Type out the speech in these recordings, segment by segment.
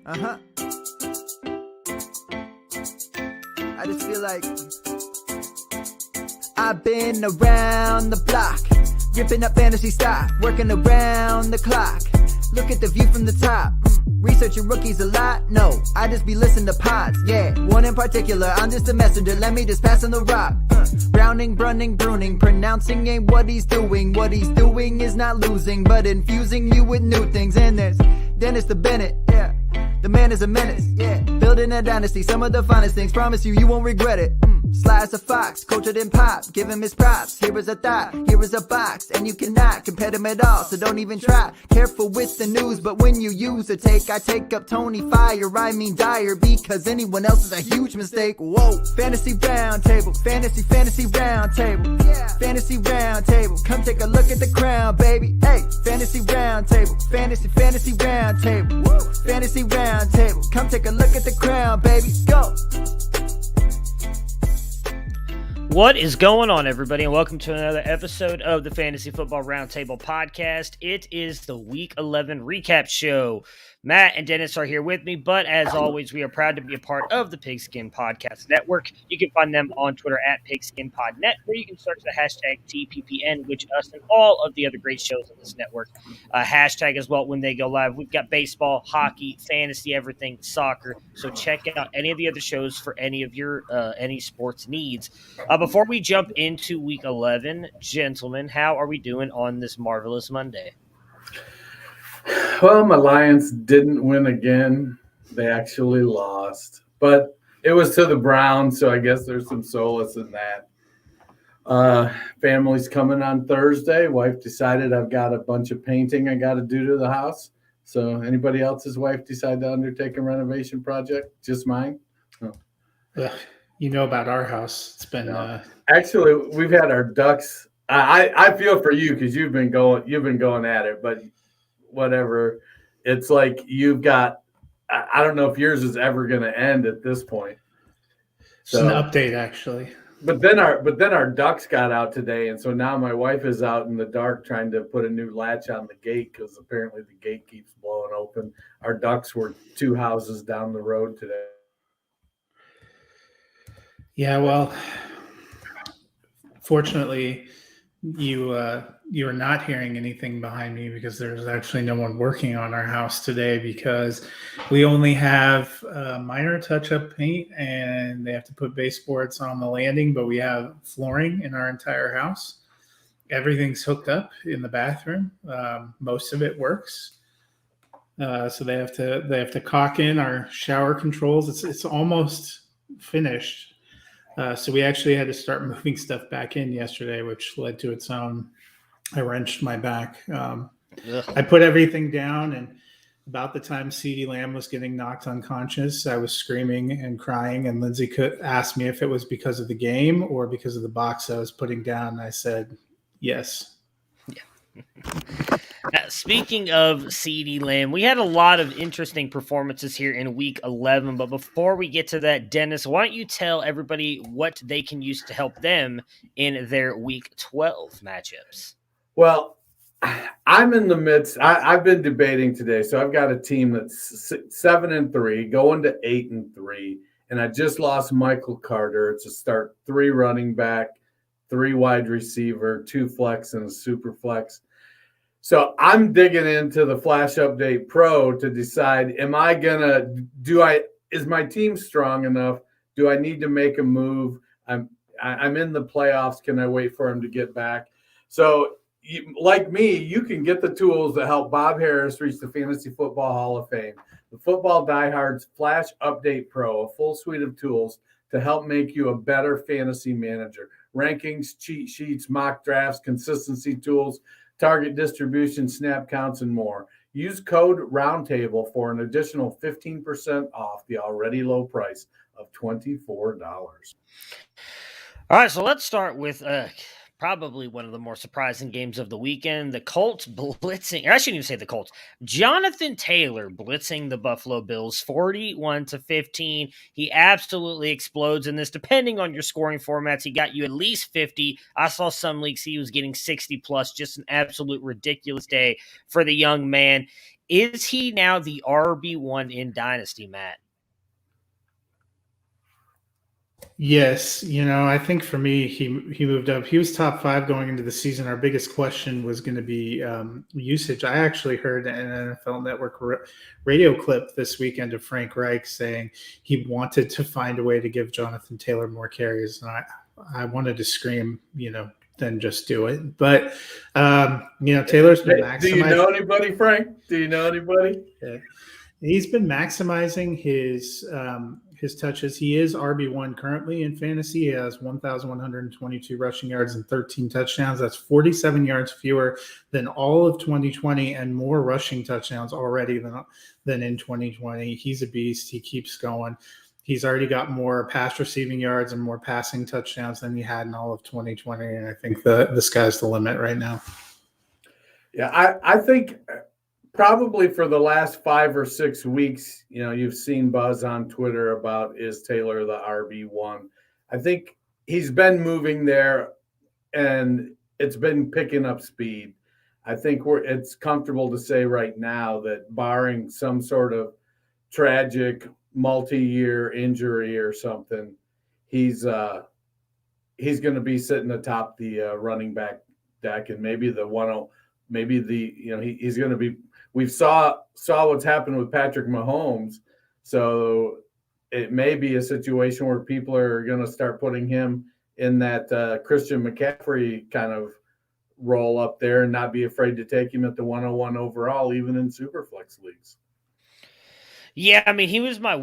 I just feel like I've been around the block, ripping up fantasy stock, working around the clock. Look at the view from the top. Researching rookies a lot? No, I just be listening to pods. Yeah, one in particular, I'm just a messenger. Let me just pass on the rock. Browning, brunning, pruning, pronouncing ain't what he's doing. What he's doing is not losing, but infusing you with new things. And there's Dennis the Bennett, yeah. The man is a menace, yeah. Building a dynasty, some of the finest things. Promise you won't regret it. Sly as a fox, cultured in pop. Give him his props. Here is a thought, here is a box, and you cannot compare them at all. So don't even try. Careful with the news, but when you use a take, I take up Tony Fire. I mean Dyer, because anyone else is a huge mistake. Whoa, fantasy round table, fantasy round table, yeah. Fantasy round table. Come take a look at the crown, baby. Hey, fantasy round table, fantasy round table, woo. Fantasy round table. Come take a look at the crown, baby. Go. What is going on, everybody, and welcome to another episode of the Fantasy Football Roundtable Podcast. It is the Week 11 recap show. Matt and Dennis are here with me, but as always, we are proud to be a part of the Pigskin Podcast Network. You can find them on Twitter at PigskinPodNet, where you can search the hashtag TPPN, which us and all of the other great shows on this network hashtag as well when they go live. We've got baseball, hockey, fantasy, everything, soccer. So check out any of the other shows for any of your any sports needs. Before we jump into Week 11, gentlemen, how are we doing on this marvelous Monday? Well, my Lions didn't win again. They actually lost. But it was to the Browns, so I guess there's some solace in that. Family's coming on Thursday. Wife decided I've got a bunch of painting I got to do to the house. So anybody else's wife decide to undertake a renovation project? Just mine? Oh. You know about our house. It's been Actually, we've had our ducks. I feel for you because you've been going at it, but whatever. It's like you've got, I don't know if yours is ever going to end at this point. So, it's an update, actually. But then our ducks got out today, and so now my wife is out in the dark trying to put a new latch on the gate because apparently the gate keeps blowing open. Our ducks were 2 houses down the road today. Yeah, well, fortunately, you are not hearing anything behind me because there's actually no one working on our house today because we only have minor touch-up paint and they have to put baseboards on the landing, but we have flooring in our entire house. Everything's hooked up in the bathroom. Most of it works. So they have to caulk in our shower controls. It's almost finished. So we actually had to start moving stuff back in yesterday, which led to its own. I wrenched my back. I put everything down, and about the time CeeDee Lamb was getting knocked unconscious, I was screaming and crying, and Lindsay asked me if it was because of the game or because of the box I was putting down. And I said, yes. Yeah. Speaking of CeeDee Lamb, we had a lot of interesting performances here in Week 11, but before we get to that, Dennis, why don't you tell everybody what they can use to help them in their Week 12 matchups? Well, I'm in the midst. I've been debating today, so I've got a team that's 7-3, going to 8-3, and I just lost Michael Carter. It's a start 3 running back, 3 wide receiver, 2 flex, and a super flex. So I'm digging into the Flash Update Pro to decide, is my team strong enough? Do I need to make a move? I'm in the playoffs. Can I wait for him to get back? So like me, you can get the tools that help Bob Harris reach the Fantasy Football Hall of Fame. The Football Diehards Flash Update Pro, a full suite of tools to help make you a better fantasy manager. Rankings, cheat sheets, mock drafts, consistency tools, target distribution, snap counts, and more. Use code ROUNDTABLE for an additional 15% off the already low price of $24. All right, so let's start with probably one of the more surprising games of the weekend. The Colts blitzing, or I shouldn't even say the Colts. Jonathan Taylor blitzing the Buffalo Bills 41-15. He absolutely explodes in this. Depending on your scoring formats, he got you at least 50. I saw some leagues he was getting 60 plus. Just an absolute ridiculous day for the young man. Is he now the RB1 in Dynasty, Matt? Yes, I think for me, he moved up. He was top 5 going into the season. Our biggest question was going to be usage. I actually heard an NFL Network radio clip this weekend of Frank Reich saying he wanted to find a way to give Jonathan Taylor more carries, and I wanted to scream, then just do it. But Taylor's been maximizing. Do you know anybody, Frank? Do you know anybody? Yeah. He's been maximizing his touches. He is RB1 currently in fantasy. He has 1,122 rushing yards and 13 touchdowns. That's 47 yards fewer than all of 2020 and more rushing touchdowns already than in 2020. He's a beast. He keeps going. He's already got more pass receiving yards and more passing touchdowns than he had in all of 2020. And I think the sky's the limit right now. Yeah, I think probably for the last 5 or 6 weeks, you've seen buzz on Twitter about, is Taylor the RB1? I think he's been moving there and it's been picking up speed. I think it's comfortable to say right now that barring some sort of tragic multi-year injury or something, he's going to be sitting atop the running back deck, and maybe he's going to be. We saw what's happened with Patrick Mahomes, so it may be a situation where people are going to start putting him in that Christian McCaffrey kind of role up there and not be afraid to take him at the 101 overall, even in Superflex leagues. Yeah, I mean, he was my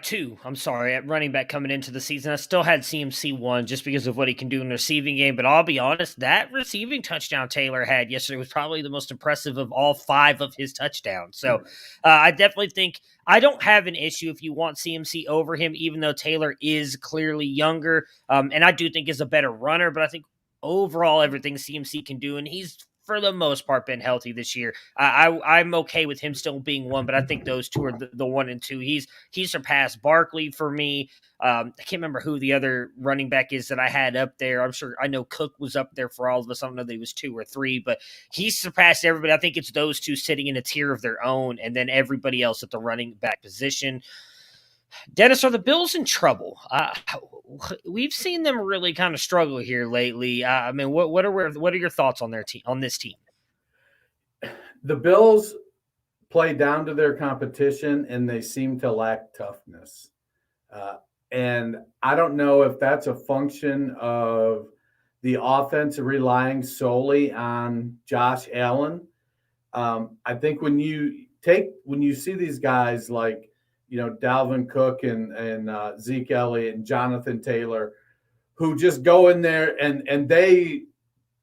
two, at running back coming into the season. I still had CMC 1 just because of what he can do in the receiving game, but I'll be honest, that receiving touchdown Taylor had yesterday was probably the most impressive of all 5 of his touchdowns. So I definitely think I don't have an issue if you want CMC over him, even though Taylor is clearly younger, and I do think is a better runner, but I think overall everything CMC can do, and he's for the most part been healthy this year. I'm okay with him still being 1, but I think those two are the 1 and 2. He surpassed Barkley for me. I can't remember who the other running back is that I had up there. I know Cook was up there for all of us. I don't know that he was 2 or 3, but he surpassed everybody. I think it's those two sitting in a tier of their own, and then everybody else at the running back position. Dennis, are the Bills in trouble? We've seen them really kind of struggle here lately. I mean, what are your thoughts on their team, on this team? The Bills play down to their competition, and they seem to lack toughness. And I don't know if that's a function of the offense relying solely on Josh Allen. I think when you see these guys like Dalvin Cook and Zeke Elliott and Jonathan Taylor, who just go in there and they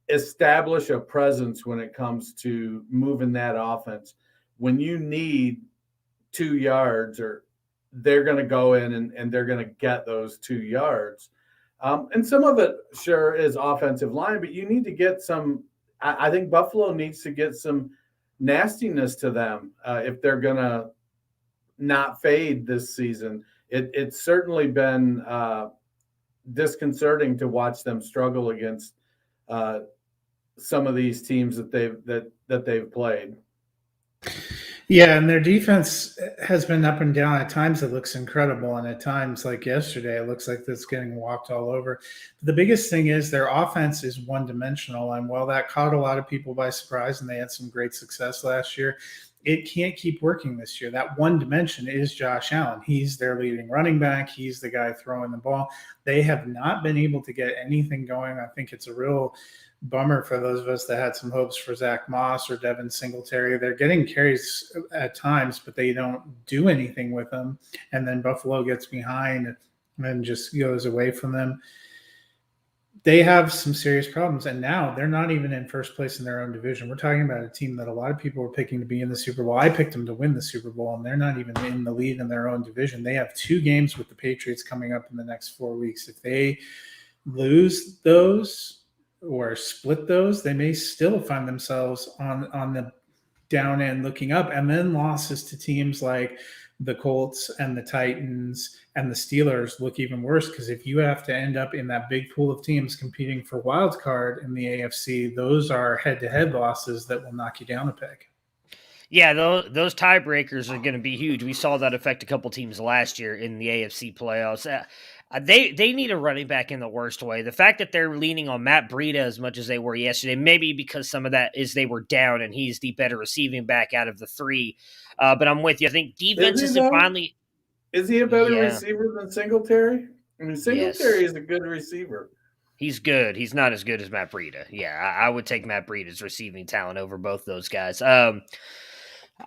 establish a presence when it comes to moving that offense. When you need 2 yards, or they're going to go in and they're going to get those 2 yards. And some of it sure is offensive line, but you need to get some. I think Buffalo needs to get some nastiness to them if they're going to not fade this season. It's certainly been disconcerting to watch them struggle against some of these teams that they've played. Yeah, and their defense has been up and down. At times it looks incredible, and at times, like yesterday, it looks like it's getting walked all over. But the biggest thing is their offense is one-dimensional, and while that caught a lot of people by surprise, and they had some great success last year, it can't keep working this year. That one dimension is Josh Allen. He's their leading running back. He's the guy throwing the ball. They have not been able to get anything going. I think it's a real bummer for those of us that had some hopes for Zach Moss or Devin Singletary. They're getting carries at times, but they don't do anything with them. And then Buffalo gets behind and just goes away from them. They have some serious problems, and now they're not even in first place in their own division. We're talking about a team that a lot of people were picking to be in the Super Bowl. I picked them to win the Super Bowl, and they're not even in the lead in their own division. They have 2 games with the Patriots coming up in the next 4 weeks. If they lose those or split those, they may still find themselves on the down end looking up, and then losses to teams like the Colts and the Titans and the Steelers look even worse, because if you have to end up in that big pool of teams competing for wild card in the AFC, those are head-to-head losses that will knock you down a peg. Yeah, those tiebreakers are going to be huge. We saw that affect a couple teams last year in the AFC playoffs. They need a running back in the worst way. The fact that they're leaning on Matt Breida as much as they were yesterday, maybe because some of that is they were down and he's the better receiving back out of the three. But I'm with you. I think defenses have finally. Is he a better Yeah. receiver than Singletary? I mean, Singletary is a good receiver. He's good. He's not as good as Matt Breida. Yeah, I would take Matt Breida's receiving talent over both those guys.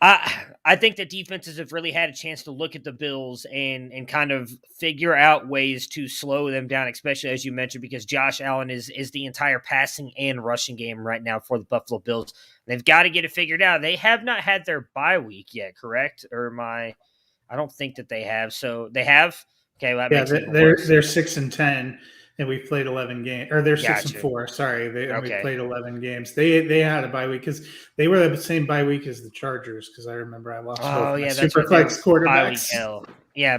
I think that defenses have really had a chance to look at the Bills and kind of figure out ways to slow them down, especially as you mentioned, because Josh Allen is the entire passing and rushing game right now for the Buffalo Bills. They've got to get it figured out. They have not had their bye week yet, correct? I don't think that they have. So they have. Okay, well, that makes they're 6-10. And we played 11 games, or they're 6-4. Sorry, we played 11 games. They had a bye week because they were the same bye week as the Chargers. Because I remember I lost both my Superflex quarterbacks.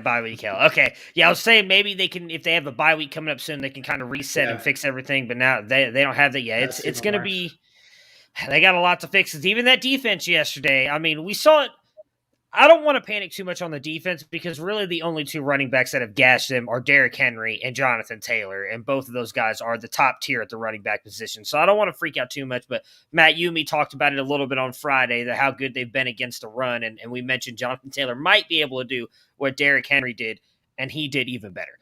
Bye week hell. Okay, yeah, I was saying maybe they can, if they have a bye week coming up soon, they can kind of reset and fix everything. But now they don't have that yet. It's going to be. They got a lot to fix. Even that defense yesterday. I mean, we saw it. I don't want to panic too much on the defense because really the only two running backs that have gashed them are Derrick Henry and Jonathan Taylor, and both of those guys are the top tier at the running back position. So I don't want to freak out too much, but Matt, you and me talked about it a little bit on Friday, how good they've been against the run, and we mentioned Jonathan Taylor might be able to do what Derrick Henry did, and he did even better.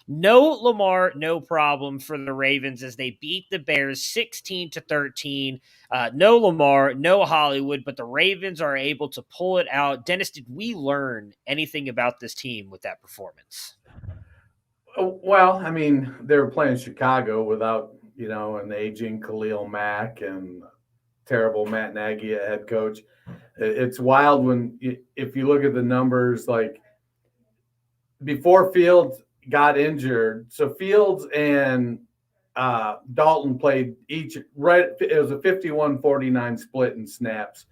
No Lamar, no problem for the Ravens as they beat the Bears 16-13. No Lamar, no Hollywood, but the Ravens are able to pull it out. Dennis, did we learn anything about this team with that performance? Well, I mean, they were playing Chicago without, an aging Khalil Mack and terrible Matt Nagy at head coach. It's wild if you look at the numbers, like before Fields got injured. So Fields and Dalton played each right. It was a 51-49 split in snaps,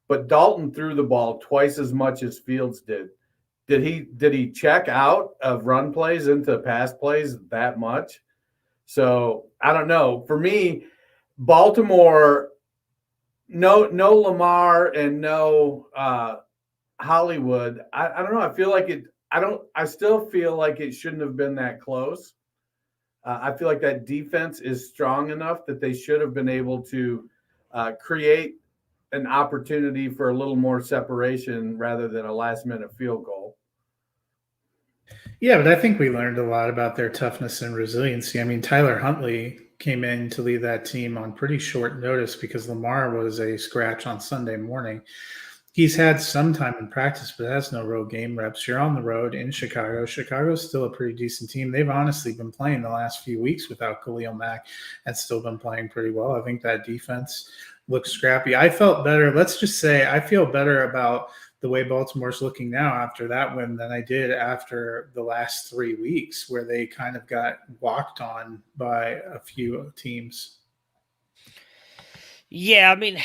but Dalton threw the ball twice as much as Fields did. Did he check out of run plays into pass plays that much? So I don't know. For me, Baltimore, no Lamar and no Hollywood. I don't know. I feel like it. I still feel like it shouldn't have been that close. I feel like that defense is strong enough that they should have been able to create an opportunity for a little more separation rather than a last-minute field goal. Yeah, but I think we learned a lot about their toughness and resiliency. I mean, Tyler Huntley came in to lead that team on pretty short notice because Lamar was a scratch on Sunday morning. He's had some time in practice, but has no real game reps. You're on the road in Chicago. Chicago's still a pretty decent team. They've honestly been playing the last few weeks without Khalil Mack and still been playing pretty well. I think that defense looks scrappy. I felt better. Let's just say I feel better about the way Baltimore's looking now after that win than I did after the last 3 weeks where they kind of got walked on by a few teams. Yeah, I mean,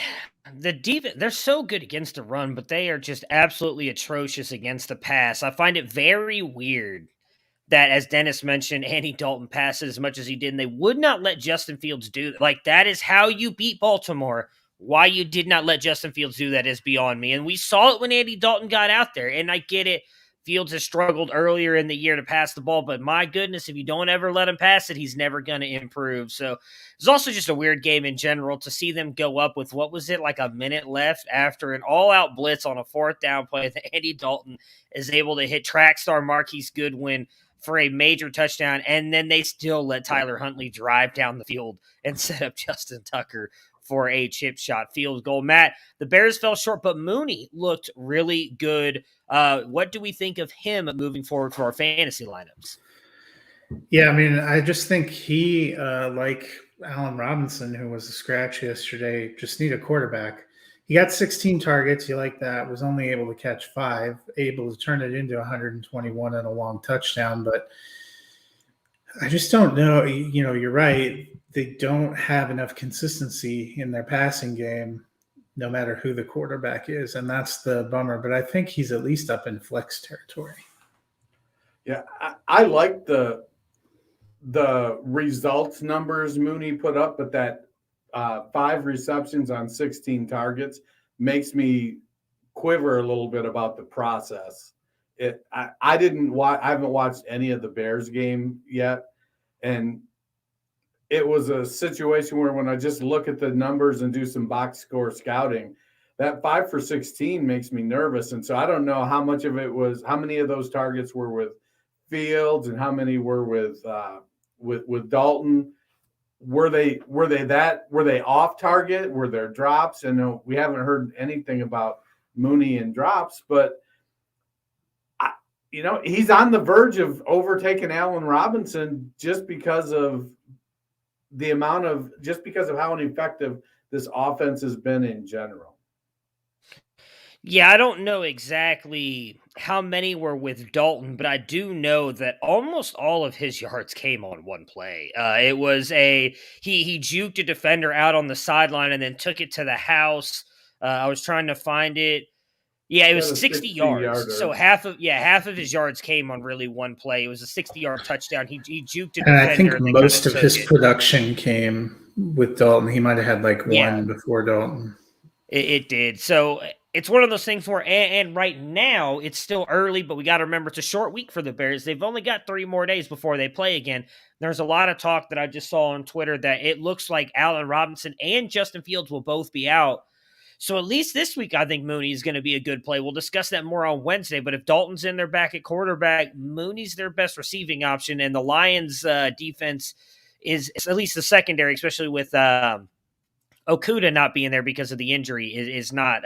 the defense, they're so good against the run, but they are just absolutely atrocious against the pass. I find it very weird that, as Dennis mentioned, Andy Dalton passes as much as he did, and they would not let Justin Fields do that. Like, that is how you beat Baltimore. Why you did not let Justin Fields do that is beyond me. And we saw it when Andy Dalton got out there, and I get it. Fields has struggled earlier in the year to pass the ball, but my goodness, if you don't ever let him pass it, he's never going to improve. So it's also just a weird game in general to see them go up with, what was it, like a minute left after an all-out blitz on a fourth down play that Andy Dalton is able to hit track star Marquise Goodwin for a major touchdown, and then they still let Tyler Huntley drive down the field and set up Justin Tucker for a chip shot field goal. Matt, the Bears fell short, but Mooney looked really good. What do we think of him moving forward for our fantasy lineups? Yeah, I mean, I just think he, like Allen Robinson, who was a scratch yesterday, just need a quarterback. He got 16 targets. You like that. Was only able to catch 5, able to turn it into 121 and a long touchdown. But I just don't know. You know, you're right. They don't have enough consistency in their passing game, no matter who the quarterback is. And that's the bummer. But I think he's at least up in flex territory. Yeah, I like the results numbers Mooney put up, but that 5 receptions on 16 targets makes me quiver a little bit about the process. I haven't watched any of the Bears game yet, and it was a situation where when I just look at the numbers and do some box score scouting, that 5 for 16 makes me nervous. And so I don't know how much of it was, how many of those targets were with Fields and how many were with Dalton. Were they off target? Were there drops? And we haven't heard anything about Mooney and drops, but he's on the verge of overtaking Allen Robinson just because of how ineffective this offense has been in general. Yeah, I don't know exactly how many were with Dalton, but I do know that almost all of his yards came on one play. It was he juked a defender out on the sideline and then took it to the house. I was trying to find it. Yeah, it was 60 yards. yarder. So half of his yards came on really one play. It was a 60-yard touchdown. He juked a defender. And I think and most of his production came with Dalton. He might have had one before Dalton. It did. So it's one of those things where, and right now it's still early, but we got to remember it's a short week for the Bears. They've only got 3 more days before they play again. There's a lot of talk that I just saw on Twitter that it looks like Allen Robinson and Justin Fields will both be out. So at least this week, I think Mooney is going to be a good play. We'll discuss that more on Wednesday, but if Dalton's in there back at quarterback, Mooney's their best receiving option, and the Lions' defense is at least the secondary, especially with Okudah not being there because of the injury, is not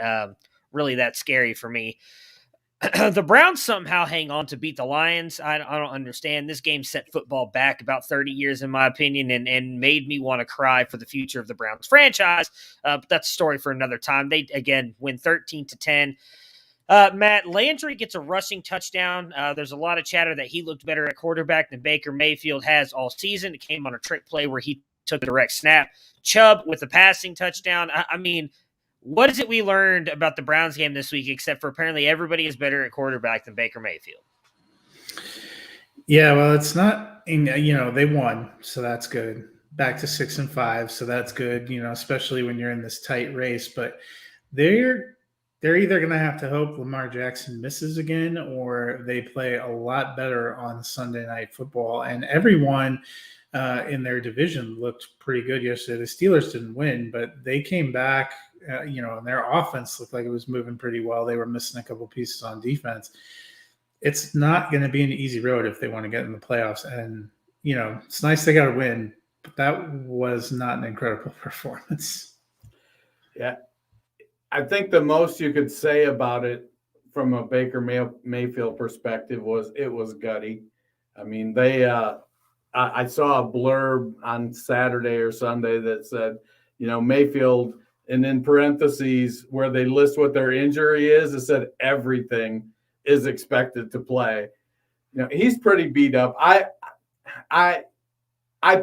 really that scary for me. The Browns somehow hang on to beat the Lions. I don't understand. This game set football back about 30 years, in my opinion, and made me want to cry for the future of the Browns franchise. But that's a story for another time. They, again, win 13-10. Matt, Landry gets a rushing touchdown. There's a lot of chatter that he looked better at quarterback than Baker Mayfield has all season. It came on a trick play where he took a direct snap. Chubb with a passing touchdown. I mean, what is it we learned about the Browns game this week, except for apparently everybody is better at quarterback than Baker Mayfield? Yeah, well, it's not, they won, so that's good. Back to 6-5, so that's good, especially when you're in this tight race. But they're either going to have to hope Lamar Jackson misses again, or they play a lot better on Sunday Night Football. And everyone in their division looked pretty good yesterday. The Steelers didn't win, but they came back. And their offense looked like it was moving pretty well. They were missing a couple pieces on defense. It's not going to be an easy road if they want to get in the playoffs. And, it's nice they got a win, but that was not an incredible performance. Yeah. I think the most you could say about it from a Baker Mayfield perspective was it was gutty. I mean, I saw a blurb on Saturday or Sunday that said, Mayfield – and in parentheses where they list what their injury is, it said everything is expected to play. He's pretty beat up. I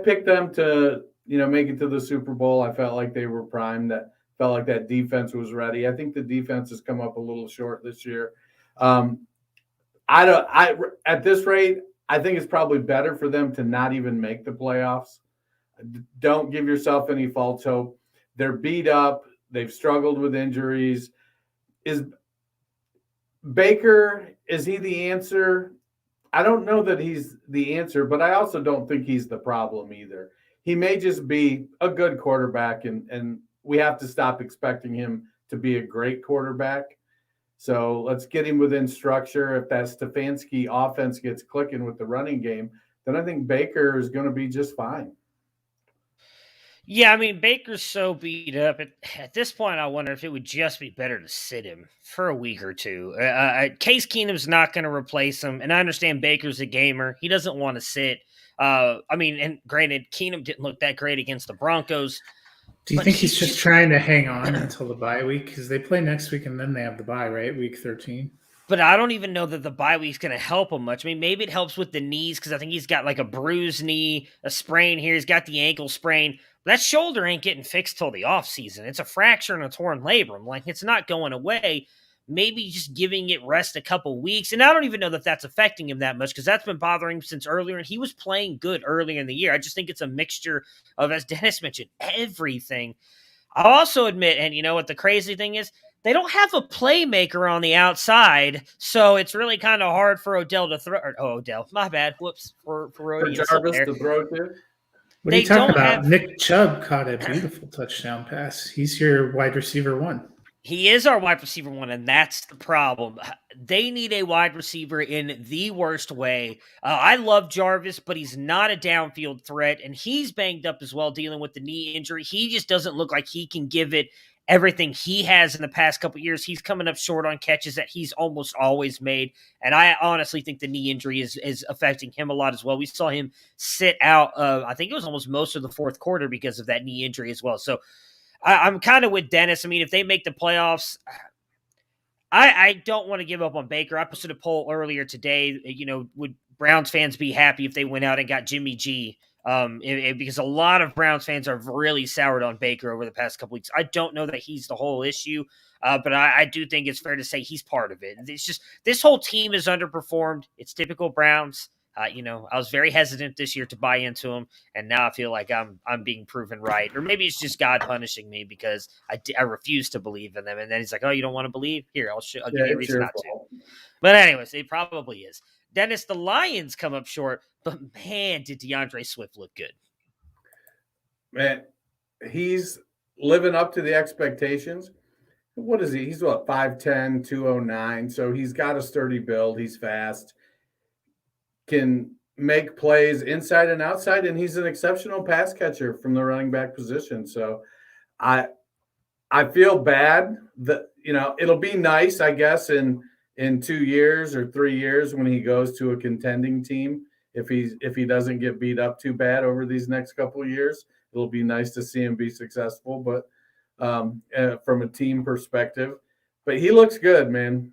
picked them to, make it to the Super Bowl. I felt like they were primed. That felt like that defense was ready. I think the defense has come up a little short this year. At this rate, I think it's probably better for them to not even make the playoffs. Don't give yourself any false hope. They're beat up. They've struggled with injuries. Is Baker, is he the answer? I don't know that he's the answer, but I also don't think he's the problem either. He may just be a good quarterback, and we have to stop expecting him to be a great quarterback. So let's get him within structure. If that Stefanski offense gets clicking with the running game, then I think Baker is going to be just fine. Yeah, I mean, Baker's so beat up. At this point, I wonder if it would just be better to sit him for a week or two. Case Keenum's not going to replace him, and I understand Baker's a gamer. He doesn't want to sit. And granted, Keenum didn't look that great against the Broncos. Do you think he's just trying to hang on until the bye week? Because they play next week, and then they have the bye, right? Week 13. But I don't even know that the bye week's going to help him much. I mean, maybe it helps with the knees because I think he's got like a bruised knee, a sprain here. He's got the ankle sprain. But that shoulder ain't getting fixed till the offseason. It's a fracture and a torn labrum. Like, it's not going away. Maybe just giving it rest a couple weeks. And I don't even know that that's affecting him that much because that's been bothering him since earlier. And he was playing good earlier in the year. I just think it's a mixture of, as Dennis mentioned, everything. I'll also admit, and you know what the crazy thing is? they don't have a playmaker on the outside, so it's really kind of hard for Odell to throw. Odell, my bad. Whoops, for Rody For Jarvis to throw to. What are you talking about? Nick Chubb caught a beautiful touchdown pass. He's your wide receiver 1. He is our wide receiver 1, and that's the problem. They need a wide receiver in the worst way. I love Jarvis, but he's not a downfield threat, and he's banged up as well, dealing with the knee injury. He just doesn't look like he can give it everything he has in the past couple of years. He's coming up short on catches that he's almost always made, and I honestly think the knee injury is affecting him a lot as well. We saw him sit out, I think it was almost most of the fourth quarter because of that knee injury as well. So I'm kind of with Dennis. I mean, if they make the playoffs, I don't want to give up on Baker. I posted a poll earlier today, would Browns fans be happy if they went out and got Jimmy G? Because a lot of Browns fans are really soured on Baker over the past couple weeks. I don't know that he's the whole issue, but I do think it's fair to say he's part of it. It's just this whole team is underperformed. It's typical Browns. I was very hesitant this year to buy into him, and now I feel like I'm being proven right. Or maybe it's just God punishing me because I refuse to believe in them. And then he's like, "Oh, you don't want to believe? Here, I'll give you a reason not to." But anyways, it probably is. Dennis, the Lions come up short, but man, did DeAndre Swift look good. Man, he's living up to the expectations. What is he? He's 5'10", 209. So he's got a sturdy build. He's fast, can make plays inside and outside, and he's an exceptional pass catcher from the running back position. So I feel bad that, it'll be nice, I guess, in 2 years or 3 years when he goes to a contending team. If he doesn't get beat up too bad over these next couple of years, it'll be nice to see him be successful. But from a team perspective, but he looks good, man.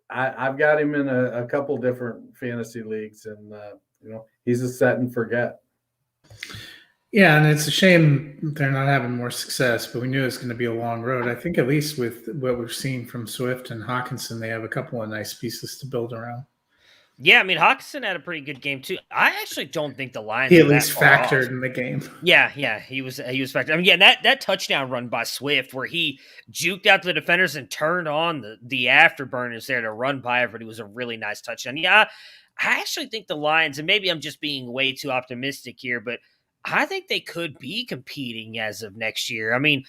I've got him in a couple different fantasy leagues, and he's a set and forget. Yeah, and it's a shame they're not having more success, but we knew it was going to be a long road. I think at least with what we've seen from Swift and Hawkinson, they have a couple of nice pieces to build around. Yeah, I mean, Hawkinson had a pretty good game too. I actually don't think the Lions. He at least factored in the game. Yeah, he was factored. I mean, that touchdown run by Swift where he juked out the defenders and turned on the afterburners there to run by everybody was a really nice touchdown. Yeah, I actually think the Lions, and maybe I'm just being way too optimistic here, but I think they could be competing as of next year. I mean,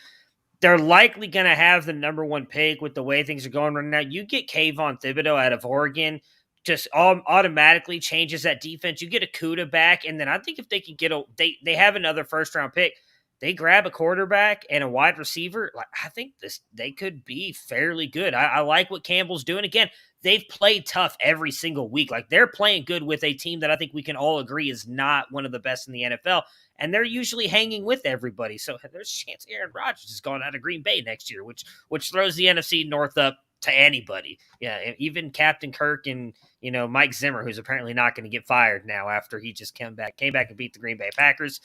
they're likely going to have the number 1 pick with the way things are going right now. You get Kayvon Thibodeau out of Oregon, just automatically changes that defense. You get a Kuda back, and then I think if they can get they have another first-round pick, they grab a quarterback and a wide receiver. I think they could be fairly good. I like what Campbell's doing. Again, they've played tough every single week. They're playing good with a team that I think we can all agree is not one of the best in the NFL, and they're usually hanging with everybody. So there's a chance Aaron Rodgers is going out of Green Bay next year, which throws the NFC North up to anybody. Yeah, even Captain Kirk and Mike Zimmer, who's apparently not going to get fired now after he just came back and beat the Green Bay Packers.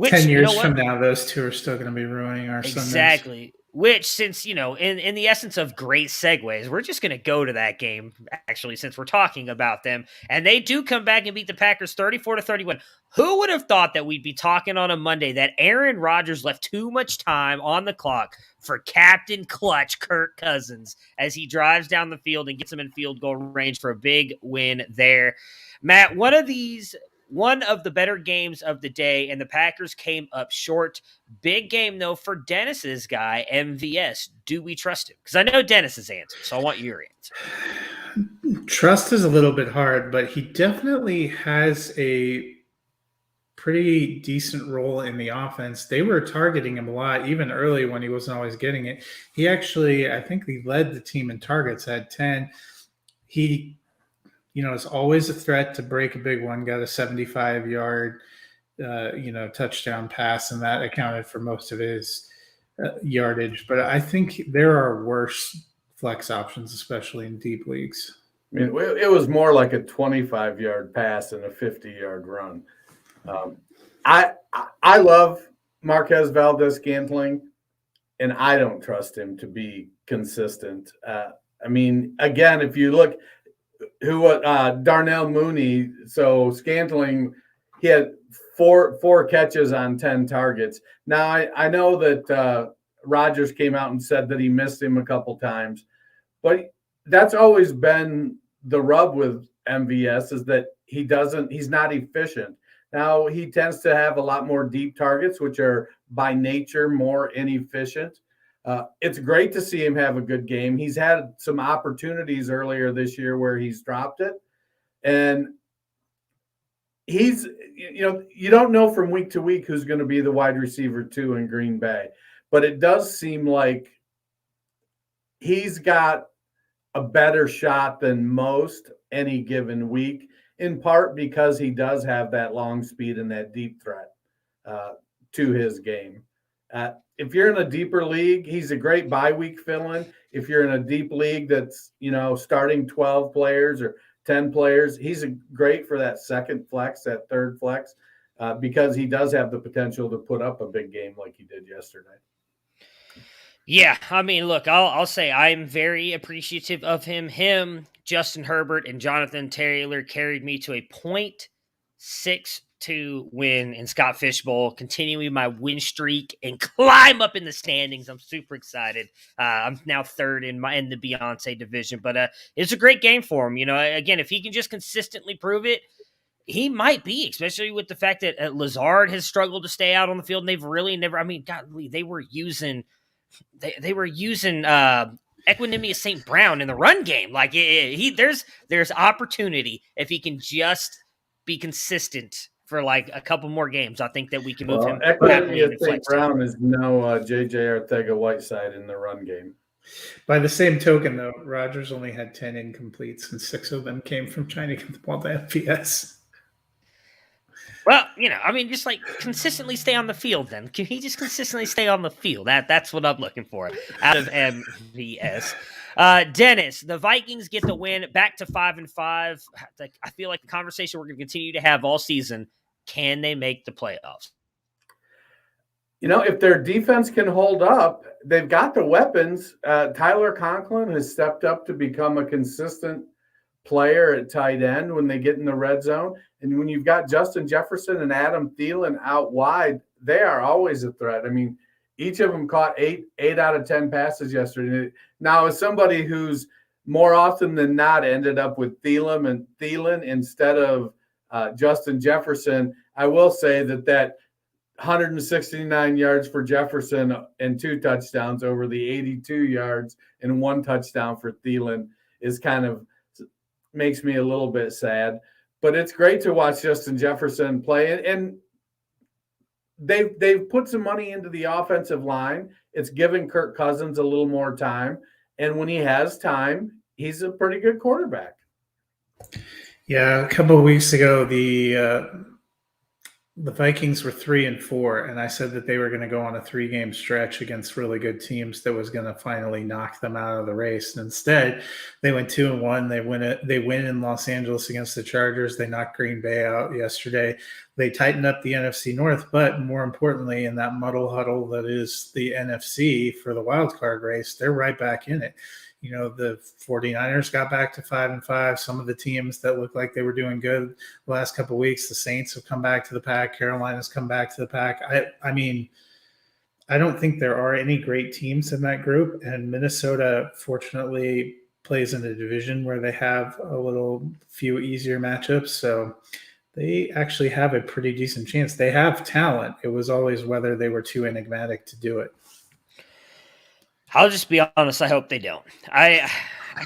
10 years from now, those two are still going to be ruining our Sundays. Exactly. Which, since, in the essence of great segues, we're just going to go to that game, actually, since we're talking about them. And they do come back and beat the Packers 34-31. Who would have thought that we'd be talking on a Monday that Aaron Rodgers left too much time on the clock for Captain Clutch Kirk Cousins as he drives down the field and gets him in field goal range for a big win there. Matt, one of the better games of the day, and the Packers came up short. Big game, though, for Dennis's guy, MVS. Do we trust him? Because I know Dennis's answer, so I want your answer. Trust is a little bit hard, but he definitely has a pretty decent role in the offense. They were targeting him a lot, even early when he wasn't always getting it. He actually, I think he led the team in targets, had 10. He is always a threat to break a big one. Got a 75-yard, touchdown pass, and that accounted for most of his yardage. But I think there are worse flex options, especially in deep leagues. I mean, it was more like a 25-yard pass and a 50-yard run. I love Marquez Valdez-Scantling, and I don't trust him to be consistent. I mean, again, if you look – Darnell Mooney, so Scantling, he had four catches on 10 targets. Now, I know that Rodgers came out and said that he missed him a couple times. But that's always been the rub with MVS, is that he's not efficient. Now, he tends to have a lot more deep targets, which are by nature more inefficient. It's great to see him have a good game. He's had some opportunities earlier this year where he's dropped it. And you don't know from week to week who's going to be the wide receiver 2 in Green Bay. But it does seem like he's got a better shot than most any given week, in part because he does have that long speed and that deep threat to his game. If you're in a deeper league, he's a great bye week fill-in. If you're in a deep league that's, starting 12 players or 10 players, he's great for that second flex, that third flex, because he does have the potential to put up a big game like he did yesterday. Yeah, I mean, look, I'll say I'm very appreciative of him. Him, Justin Herbert, and Jonathan Taylor carried me to a .62 win in Scott Fishbowl, continuing my win streak and climb up in the standings. I'm super excited. I'm now third in the Beyonce division, but it's a great game for him. Again, if he can just consistently prove it, he might be, especially with the fact that Lazard has struggled to stay out on the field, and they've really never. I mean, golly, they were using. They were using Equanimous St. Brown in the run game. Like there's opportunity if he can just be consistent for like a couple more games. I think that we can move him. Equanimous St. Brown is no J.J. Arcega-Whiteside in the run game. By the same token, though, Rodgers only had 10 incompletes, and 6 of them came from trying to get the ball to MVS. Well, just like consistently stay on the field then. Can he just consistently stay on the field? That's what I'm looking for out of MVS. Dennis, the Vikings get the win back to 5-5. I feel like the conversation we're going to continue to have all season, can they make the playoffs? If their defense can hold up, they've got the weapons. Tyler Conklin has stepped up to become a consistent player at tight end when they get in the red zone. And when you've got Justin Jefferson and Adam Thielen out wide, they are always a threat. I mean, each of them caught 8 out of 10 passes yesterday. Now, as somebody who's more often than not ended up with Thielen instead of Justin Jefferson, I will say that 169 yards for Jefferson and 2 touchdowns over the 82 yards and 1 touchdown for Thielen is kind of makes me a little bit sad. But it's great to watch Justin Jefferson play, and they've put some money into the offensive line. It's giving Kirk Cousins a little more time, and when he has time, he's a pretty good quarterback. Yeah, a couple of weeks ago, the Vikings were 3-4, and I said that they were going to go on a 3-game stretch against really good teams that was going to finally knock them out of the race. And instead, they went 2-1. They win in Los Angeles against the Chargers. They knocked Green Bay out yesterday. They tightened up the NFC North, but more importantly, in that muddle huddle that is the NFC for the wild card race, they're right back in it. The 49ers got back to 5-5. Some of the teams that looked like they were doing good the last couple of weeks, the Saints have come back to the pack. Carolina's come back to the pack. I mean, I don't think there are any great teams in that group. And Minnesota, fortunately, plays in a division where they have a few easier matchups. So they actually have a pretty decent chance. They have talent. It was always whether they were too enigmatic to do it. I'll just be honest. I hope they don't. I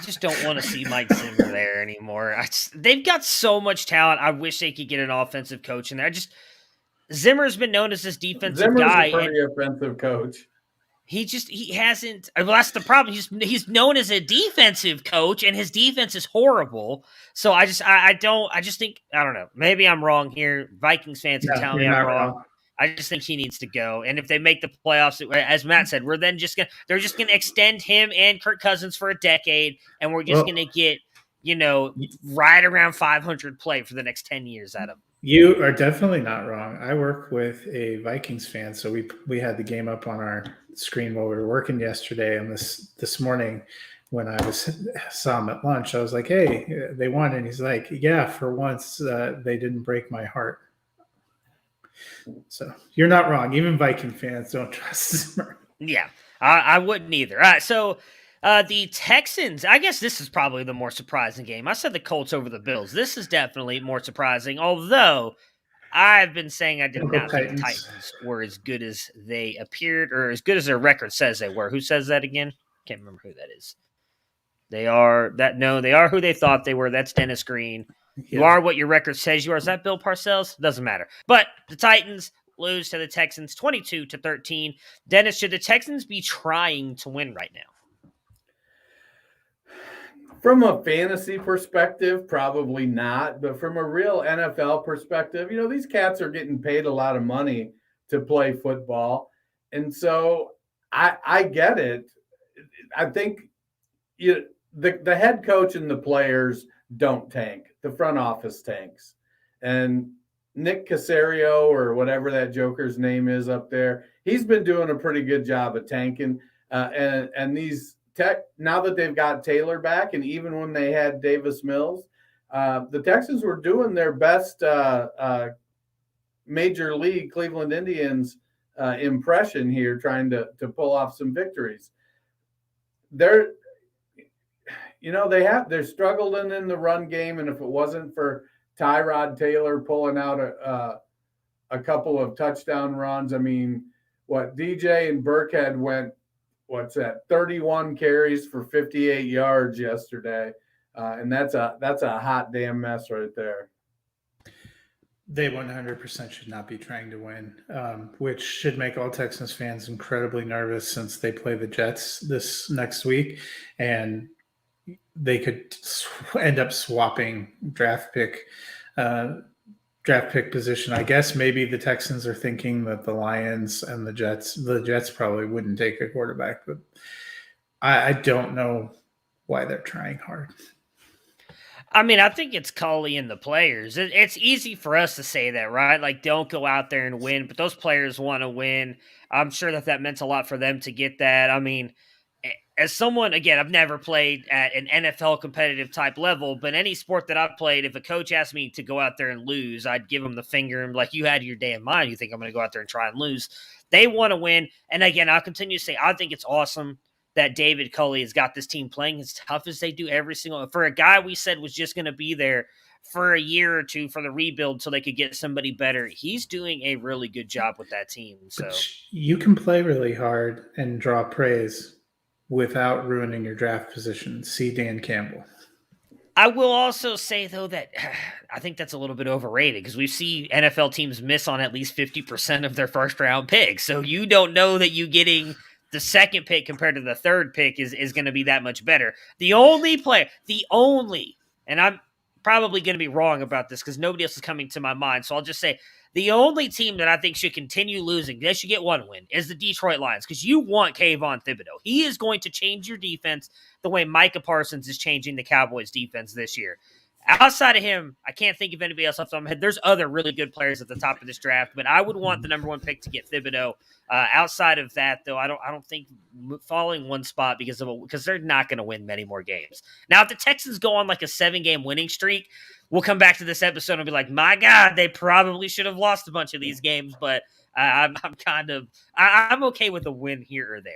just don't want to see Mike Zimmer there anymore. They've got so much talent. I wish they could get an offensive coach in there. Zimmer's been known as this defensive guy. Zimmer's a pretty offensive coach. He hasn't. Well, that's the problem. He's known as a defensive coach, and his defense is horrible. So I just think, I don't know. Maybe I'm wrong here. Vikings fans can tell me I'm wrong. I just think he needs to go. And if they make the playoffs, as Matt said, they're just gonna extend him and Kirk Cousins for a decade, and we're just gonna get, right around 500 play for the next 10 years out of him. You are definitely not wrong. I work with a Vikings fan, so we had the game up on our screen while we were working yesterday, and this morning when I saw him at lunch, I was like, "Hey, they won," and he's like, "Yeah, for once they didn't break my heart." So you're not wrong. Even Viking fans don't trust Zimmer. Yeah. I wouldn't either. All right, so the Texans, I guess this is probably the more surprising game. I said the Colts over the Bills. This is definitely more surprising, although I've been saying I did Uncle not think the Titans. Titans were as good as they appeared or as good as their record says they were. Who says that again? Can't remember who that is. They are who they thought they were. That's Dennis Green. You Yeah. are what your record says you are. Is that Bill Parcells? Doesn't matter. But the Titans lose to the Texans 22-13. Dennis, should the Texans be trying to win right now? From a fantasy perspective, probably not. But from a real NFL perspective, these cats are getting paid a lot of money to play football. And so I get it. I think the head coach and the players don't tank. The front office tanks. And Nick Caserio, or whatever that joker's name is up there, he's been doing a pretty good job of tanking. And these now that they've got Taylor back, and even when they had Davis Mills, the Texans were doing their best Major League Cleveland Indians impression here, trying to pull off some victories. They're struggling in the run game, and if it wasn't for Tyrod Taylor pulling out a couple of touchdown runs, I mean, DJ and Burkhead went, 31 carries for 58 yards yesterday, and that's a hot damn mess right there. They 100% should not be trying to win, which should make all Texans fans incredibly nervous since they play the Jets this next week, and they could end up swapping draft pick position. I guess maybe the Texans are thinking that the Lions and the Jets probably wouldn't take a quarterback, but I don't know why they're trying hard. I mean, I think it's Culley and the players. It's easy for us to say that, right? Like, don't go out there and win, but those players want to win. I'm sure that meant a lot for them to get that. I mean, as someone, again, I've never played at an NFL competitive type level, but any sport that I've played, if a coach asked me to go out there and lose, I'd give him the finger and be like, you had your damn mind. You think I'm going to go out there and try and lose? They want to win. And again, I'll continue to say, I think it's awesome that David Culley has got this team playing as tough as they do every single, for a guy we said was just going to be there for a year or two for the rebuild so they could get somebody better. He's doing a really good job with that team. So but you can play really hard and draw praise without ruining your draft position. See Dan Campbell. I will also say, though, that I think that's a little bit overrated because we see NFL teams miss on at least 50% of their first-round picks. So you don't know that you getting the second pick compared to the third pick is going to be that much better. The only, and I'm probably going to be wrong about this because nobody else is coming to my mind, so I'll just say the only team that I think should continue losing, they should get one win, is the Detroit Lions because you want Kayvon Thibodeau. He is going to change your defense the way Micah Parsons is changing the Cowboys' defense this year. Outside of him, I can't think of anybody else off the top of my head. There's other really good players at the top of this draft, but I would want the number one pick to get Thibodeau. Outside of that, though, I don't think falling one spot because they're not going to win many more games. Now, if the Texans go on like a 7-game winning streak, we'll come back to this episode and be like, my God, they probably should have lost a bunch of these games, but I'm okay with a win here or there.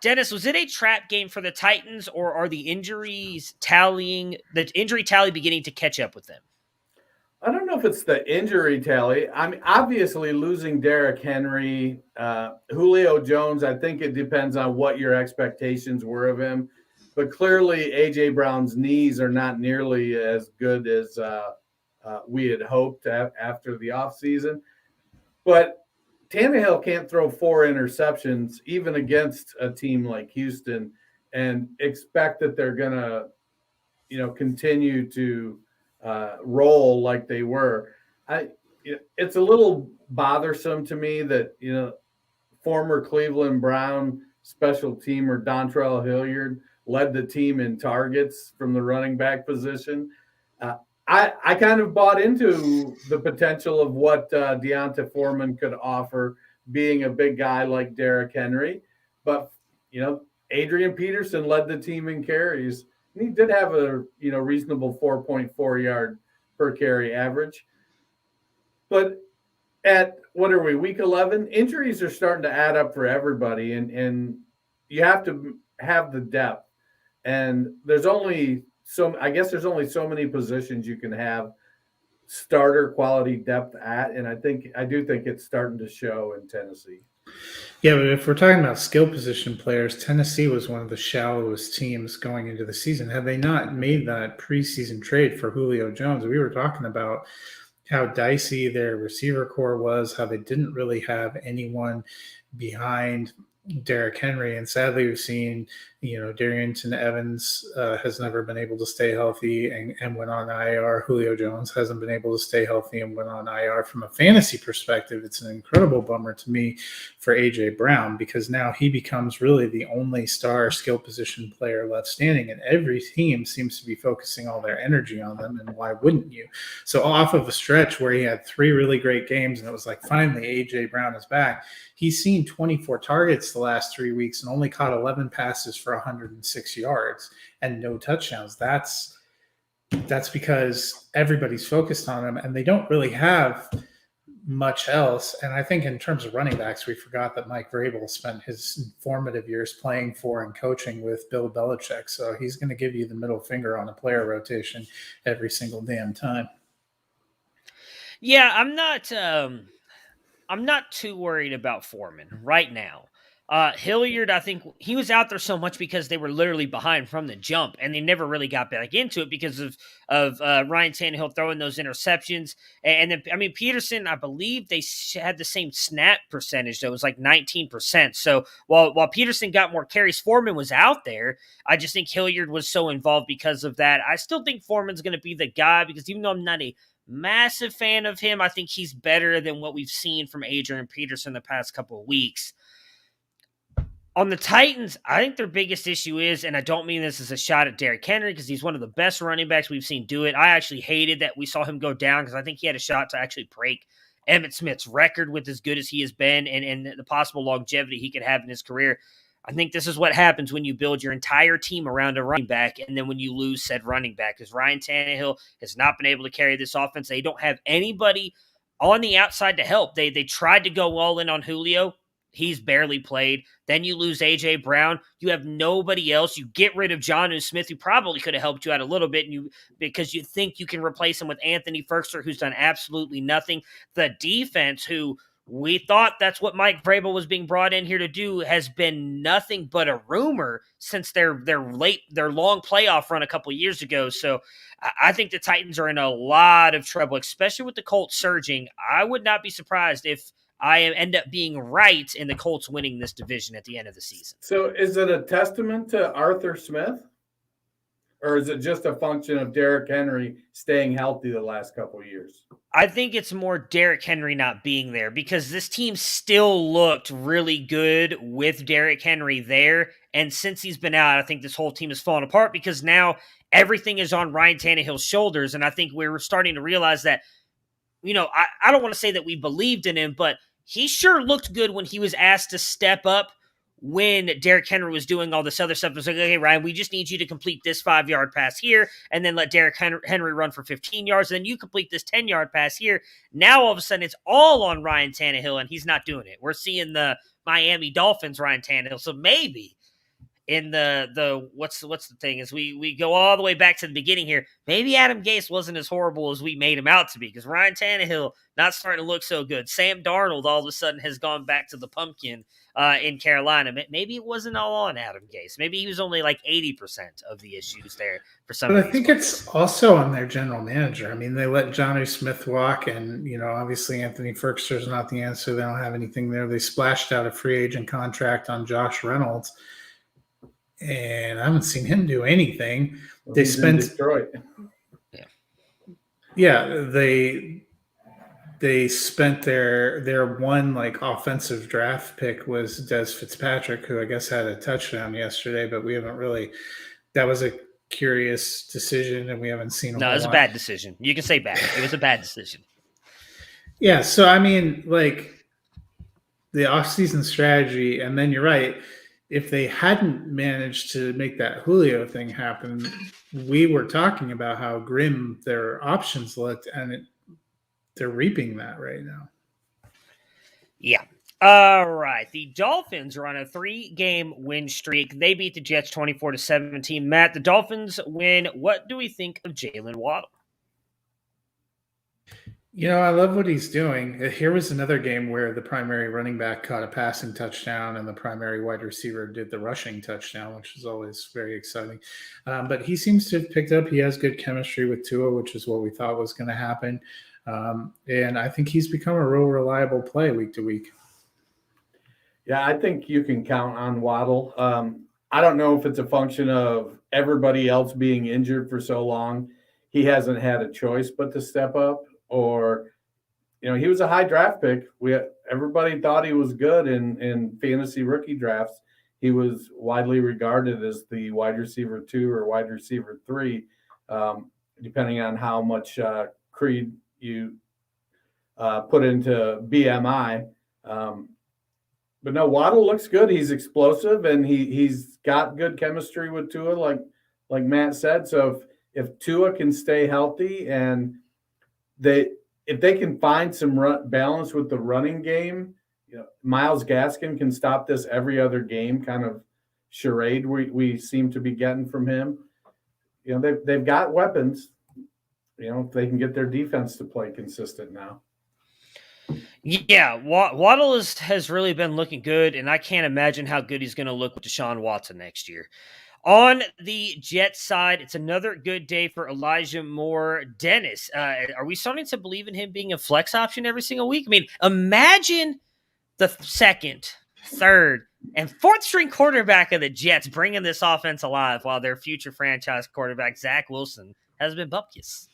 Dennis, was it a trap game for the Titans, or are the injury tally beginning to catch up with them? I don't know if it's the injury tally. I mean, obviously losing Derrick Henry, Julio Jones, I think it depends on what your expectations were of him. But clearly A.J. Brown's knees are not nearly as good as we had hoped after the offseason. But Tannehill can't throw 4 interceptions even against a team like Houston and expect that they're going to, continue to roll like they were. It's a little bothersome to me that, former Cleveland Brown special teamer Dontrell Hilliard led the team in targets from the running back position. I kind of bought into the potential of what Deonta Foreman could offer, being a big guy like Derrick Henry. But, Adrian Peterson led the team in carries. And he did have a, reasonable 4.4 yard per carry average. But at what are we, week 11? Injuries are starting to add up for everybody, and you have to have the depth. And there's only I guess there's only so many positions you can have starter quality depth at, and I do think it's starting to show in Tennessee. Yeah, but if we're talking about skill position players, Tennessee was one of the shallowest teams going into the season. Had they not made that preseason trade for Julio Jones, we were talking about how dicey their receiver core was, how they didn't really have anyone behind Derrick Henry. And sadly, we've seen, Darrington Evans has never been able to stay healthy and went on IR. Julio Jones hasn't been able to stay healthy and went on IR. From a fantasy perspective, it's an incredible bummer to me for A.J. Brown, because now he becomes really the only star skill position player left standing, and every team seems to be focusing all their energy on them, and why wouldn't you? So off of a stretch where he had 3 really great games, and it was like, finally, A.J. Brown is back, he's seen 24 targets the last 3 weeks and only caught 11 passes for 106 yards and no touchdowns. That's because everybody's focused on him, and they don't really have much else. And I think in terms of running backs, we forgot that Mike Vrabel spent his formative years playing for and coaching with Bill Belichick. So he's going to give you the middle finger on a player rotation every single damn time. Yeah, I'm not too worried about Foreman right now. Hilliard, I think he was out there so much because they were literally behind from the jump, and they never really got back into it because of Ryan Tannehill throwing those interceptions. And then, Peterson, I believe they had the same snap percentage. That was like 19%. So while Peterson got more carries, Foreman was out there. I just think Hilliard was so involved because of that. I still think Foreman's going to be the guy, because even though I'm not a massive fan of him, I think he's better than what we've seen from Adrian Peterson the past couple of weeks. On the Titans, I think their biggest issue is, and I don't mean this as a shot at Derrick Henry, because he's one of the best running backs we've seen do it. I actually hated that we saw him go down, because I think he had a shot to actually break Emmitt Smith's record with as good as he has been and the possible longevity he could have in his career. I think this is what happens when you build your entire team around a running back, and then when you lose said running back, because Ryan Tannehill has not been able to carry this offense. They don't have anybody on the outside to help. They tried to go all in on Julio. He's barely played. Then you lose A.J. Brown. You have nobody else. You get rid of Jonnu Smith, who probably could have helped you out a little bit, because you think you can replace him with Anthony Firkser, who's done absolutely nothing. The defense, who we thought that's what Mike Vrabel was being brought in here to do, has been nothing but a rumor since their long playoff run a couple of years ago. So I think the Titans are in a lot of trouble, especially with the Colts surging. I would not be surprised if I end up being right in the Colts winning this division at the end of the season. So is it a testament to Arthur Smith, or is it just a function of Derrick Henry staying healthy the last couple of years? I think it's more Derrick Henry not being there, because this team still looked really good with Derrick Henry there. And since he's been out, I think this whole team has fallen apart, because now everything is on Ryan Tannehill's shoulders. And I think we're starting to realize that, I don't want to say that we believed in him, but he sure looked good when he was asked to step up when Derrick Henry was doing all this other stuff. It was like, okay, Ryan, we just need you to complete this 5-yard pass here, and then let Derrick Henry run for 15 yards, and then you complete this 10-yard pass here. Now, all of a sudden, it's all on Ryan Tannehill, and he's not doing it. We're seeing the Miami Dolphins Ryan Tannehill. So maybe in the what's the thing is we go all the way back to the beginning here. Maybe Adam Gase wasn't as horrible as we made him out to be, because Ryan Tannehill not starting to look so good. Sam Darnold all of a sudden has gone back to the pumpkin in Carolina. Maybe it wasn't all on Adam Gase. Maybe he was only like 80% of the issues there for some. But I think it's also on their general manager. I mean, they let Jonnu Smith walk, and obviously Anthony Firkser is not the answer. They don't have anything there. They splashed out a free agent contract on Josh Reynolds, and I haven't seen him do anything. Well, they he's spent in Detroit. Yeah, they spent their one offensive draft pick was Des Fitzpatrick, who I guess had a touchdown yesterday, but we haven't really. That was a curious decision, and we haven't seen. No, it was a bad decision. You can say bad. It was a bad decision. Yeah, so I mean, the offseason strategy, and then you're right. If they hadn't managed to make that Julio thing happen, we were talking about how grim their options looked, and they're reaping that right now. Yeah. All right. The Dolphins are on a 3-game win streak. They beat the Jets 24-17. Matt, the Dolphins win. What do we think of Jalen Waddle? I love what he's doing. Here was another game where the primary running back caught a passing touchdown and the primary wide receiver did the rushing touchdown, which is always very exciting. But he seems to have picked up. He has good chemistry with Tua, which is what we thought was going to happen. And I think he's become a real reliable play week to week. Yeah, I think you can count on Waddle. I don't know if it's a function of everybody else being injured for so long. He hasn't had a choice but to step up, or, he was a high draft pick. Everybody thought he was good in fantasy rookie drafts. He was widely regarded as the wide receiver 2 or wide receiver 3, depending on how much creed you put into BMI. But no, Waddle looks good. He's explosive, and he's got good chemistry with Tua, like Matt said. So if Tua can stay healthy and if they can find some balance with the running game, Myles Gaskin can stop this every other game kind of charade we seem to be getting from him. They've got weapons. If they can get their defense to play consistent now. Yeah, Waddle has really been looking good, and I can't imagine how good he's going to look with Deshaun Watson next year. On the Jets side, it's another good day for Elijah Moore. Dennis, are we starting to believe in him being a flex option every single week? I mean, imagine the second, third, and fourth string quarterback of the Jets bringing this offense alive while their future franchise quarterback, Zach Wilson, has been bupkis.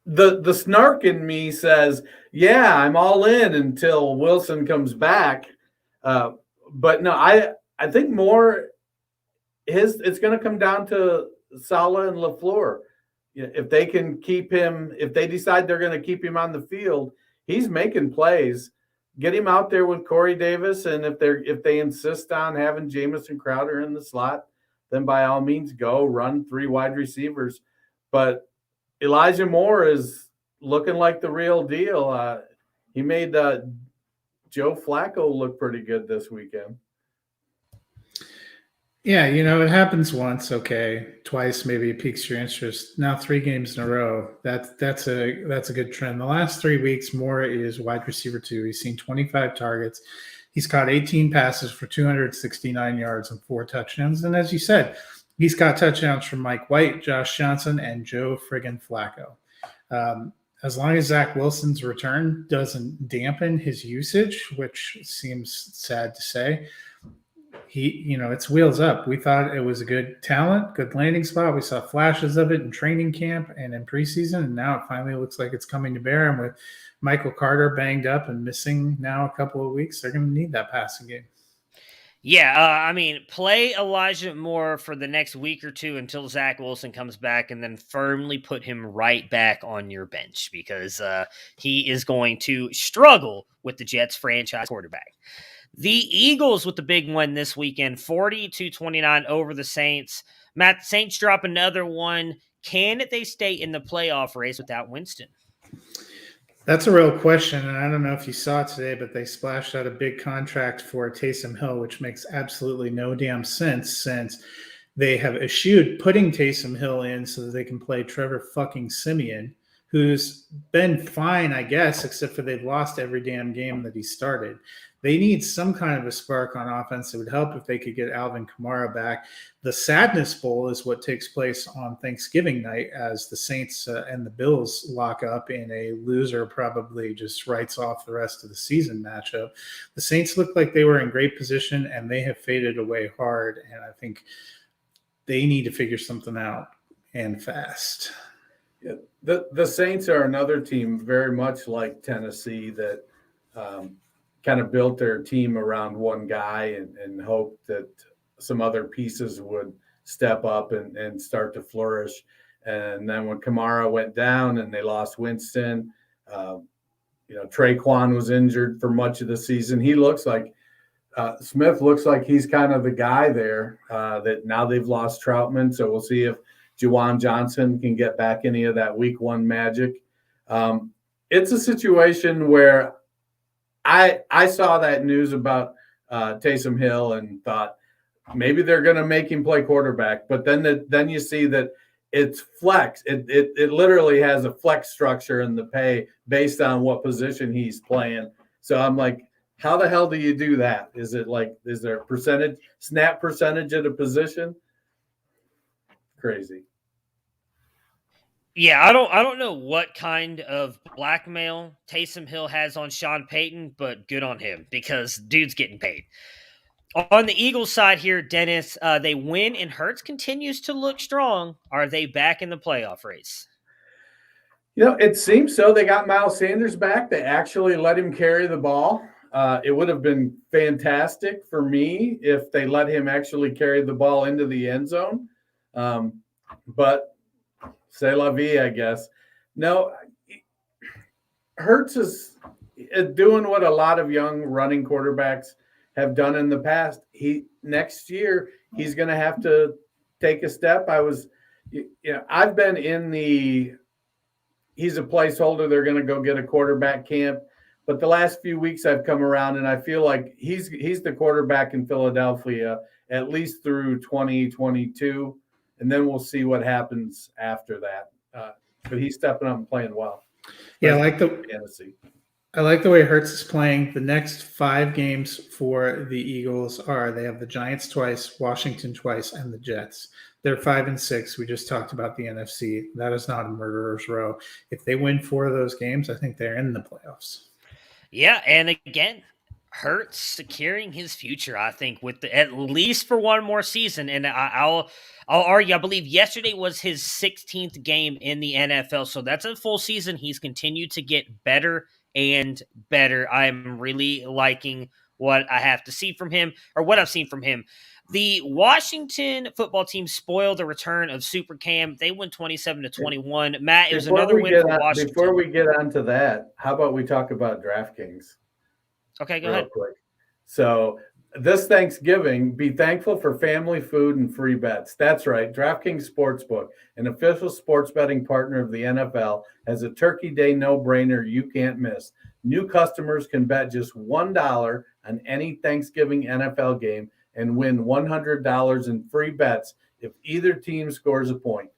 The snark in me says, yeah, I'm all in until Wilson comes back. But no, I think more it's going to come down to Saleh and LaFleur. If they can keep him, if they decide they're going to keep him on the field, he's making plays. Get him out there with Corey Davis, and if they insist on having Jamison Crowder in the slot, then by all means go run 3 wide receivers. But Elijah Moore is looking like the real deal. He made Joe Flacco look pretty good this weekend. Yeah, it happens once, okay, twice maybe it piques your interest. Now 3 games in a row. That's a good trend. The last 3 weeks, Moore is wide receiver 2. He's seen 25 targets. He's caught 18 passes for 269 yards and 4 touchdowns. And as you said, he's got touchdowns from Mike White, Josh Johnson, and Joe friggin' Flacco. As long as Zach Wilson's return doesn't dampen his usage, which seems sad to say, it's wheels up. We thought it was a good talent, good landing spot. We saw flashes of it in training camp and in preseason, and now it finally looks like it's coming to bear. And with Michael Carter banged up and missing now a couple of weeks, they're going to need that passing game. Yeah, play Elijah Moore for the next week or 2 until Zach Wilson comes back, and then firmly put him right back on your bench because he is going to struggle with the Jets franchise quarterback. The Eagles with the big win this weekend, 40-29 over the Saints. Matt, the Saints drop another one. Can they stay in the playoff race without Winston? That's a real question, and I don't know if you saw it today, but they splashed out a big contract for Taysom Hill, which makes absolutely no damn sense since they have eschewed putting Taysom Hill in so that they can play Trevor fucking Siemian, who's been fine, I guess, except for they've lost every damn game that he started. They need some kind of a spark on offense. It would help if they could get Alvin Kamara back. The Sadness Bowl is what takes place on Thanksgiving night as the Saints and the Bills lock up in a loser probably just writes off the rest of the season matchup. The Saints look like they were in great position, and they have faded away hard, and I think they need to figure something out and fast. Yeah, the Saints are another team very much like Tennessee that kind of built their team around one guy and hoped that some other pieces would step up and start to flourish. And then when Kamara went down and they lost Winston, Traquan was injured for much of the season. He looks like Smith looks like he's kind of the guy there that now they've lost Troutman. So we'll see if Juwan Johnson can get back any of that week 1 magic. it's a situation where I saw that news about Taysom Hill and thought maybe they're going to make him play quarterback, but then you see that it's flex. It literally has a flex structure in the pay based on what position he's playing. So I'm like, how the hell do you do that? Is there a snap percentage at a position? Crazy. Yeah, I don't know what kind of blackmail Taysom Hill has on Sean Payton, but good on him because dude's getting paid. On the Eagles side here, Dennis, they win and Hurts continues to look strong. Are they back in the playoff race? It seems so. They got Miles Sanders back. They actually let him carry the ball. It would have been fantastic for me if they let him actually carry the ball into the end zone. But c'est la vie, I guess. No, Hurts is doing what a lot of young running quarterbacks have done in the past. Next year he's going to have to take a step. I've been in he's a placeholder. They're going to go get a quarterback camp. But the last few weeks I've come around and I feel like he's the quarterback in Philadelphia at least through 2022. And then we'll see what happens after that. But he's stepping up and playing well. Yeah, I like the way Hurts is playing. The next 5 games for the Eagles they have the Giants twice, Washington twice, and the Jets. They're 5-6. We just talked about the NFC. That is not a murderer's row. If they win 4 of those games, I think they're in the playoffs. Yeah, and again, Hurts securing his future, I think, with at least for one more season. And I'll argue, I believe yesterday was his 16th game in the NFL. So that's a full season. He's continued to get better and better. I'm really liking what I have to see from him, or what I've seen from him. The Washington football team spoiled the return of SuperCam. They won 27-21. Matt, it was another win for Washington. Before we get onto that, how about we talk about DraftKings? Okay, go ahead. Quick. So this Thanksgiving, be thankful for family food and free bets. That's right. DraftKings Sportsbook, an official sports betting partner of the NFL, has a Turkey Day no-brainer you can't miss. New customers can bet just $1 on any Thanksgiving NFL game and win $100 in free bets if either team scores a point.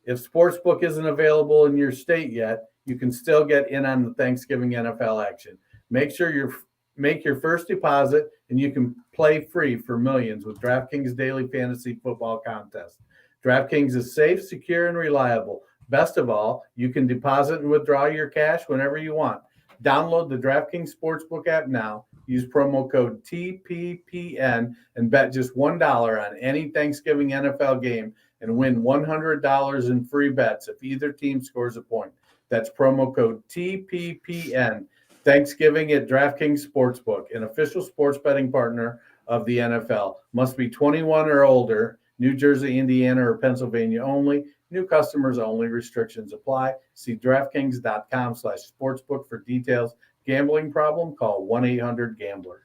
If Sportsbook isn't available in your state yet, you can still get in on the Thanksgiving NFL action. Make your first deposit, and you can play free for millions with DraftKings Daily Fantasy Football Contest. DraftKings is safe, secure, and reliable. Best of all, you can deposit and withdraw your cash whenever you want. Download the DraftKings Sportsbook app now. Use promo code TPPN and bet just $1 on any Thanksgiving NFL game and win $100 in free bets if either team scores a point. That's promo code TPPN. Thanksgiving at DraftKings Sportsbook, an official sports betting partner of the NFL. Must be 21 or older. New Jersey, Indiana, or Pennsylvania only. New customers only. Restrictions apply. See DraftKings.com/sportsbook for details. Gambling problem? Call 1-800-GAMBLER.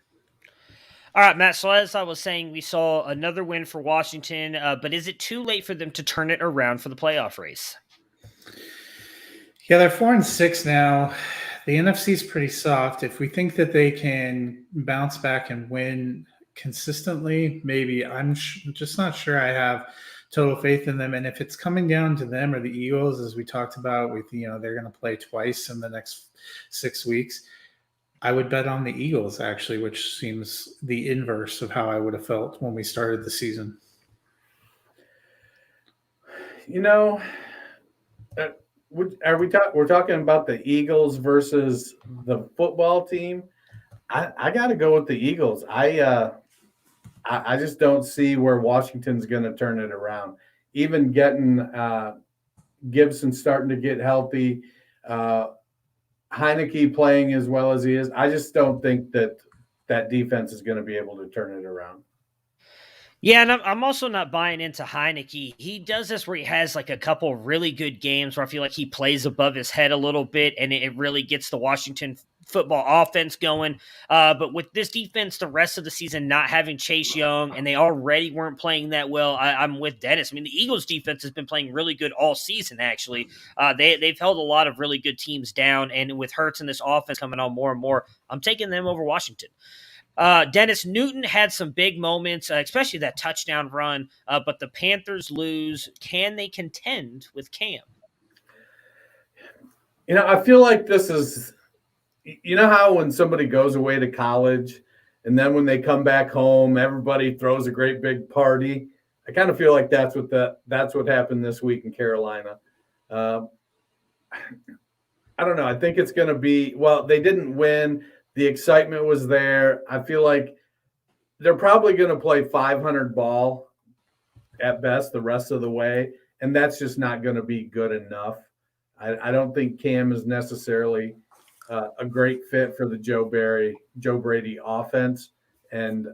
All right, Matt. So as I was saying, we saw another win for Washington, but is it too late for them to turn it around for the playoff race? Yeah, they're 4-6 now. The NFC is pretty soft. If we think that they can bounce back and win consistently, maybe. I'm just not sure I have total faith in them. And if it's coming down to them or the Eagles, as we talked about, they're going to play twice in the next 6 weeks, I would bet on the Eagles, actually, which seems the inverse of how I would have felt when we started the season. We're talking about the Eagles versus the football team. I got to go with the Eagles. I just don't see where Washington's going to turn it around. Even getting Gibson starting to get healthy, Heineke playing as well as he is, I just don't think that defense is going to be able to turn it around. Yeah, and I'm also not buying into Heineke. He does this where he has like a couple really good games where I feel like he plays above his head a little bit, and it really gets the Washington football offense going. But with this defense, the rest of the season not having Chase Young, and they already weren't playing that well, I'm with Dennis. I mean, the Eagles defense has been playing really good all season, actually. They've held a lot of really good teams down, and with Hurts and this offense coming on more and more, I'm taking them over Washington. Dennis, Newton had some big moments, especially that touchdown run, but the Panthers lose. Can they contend with Cam? I feel like this is, how when somebody goes away to college and then when they come back home, everybody throws a great big party. I kind of feel like that's what happened this week in Carolina. I don't know. I think it's going to be, they didn't win. The excitement was there. I feel like they're probably going to play 500 ball at best the rest of the way, and that's just not going to be good enough. I don't think Cam is necessarily a great fit for the Joe Brady offense. And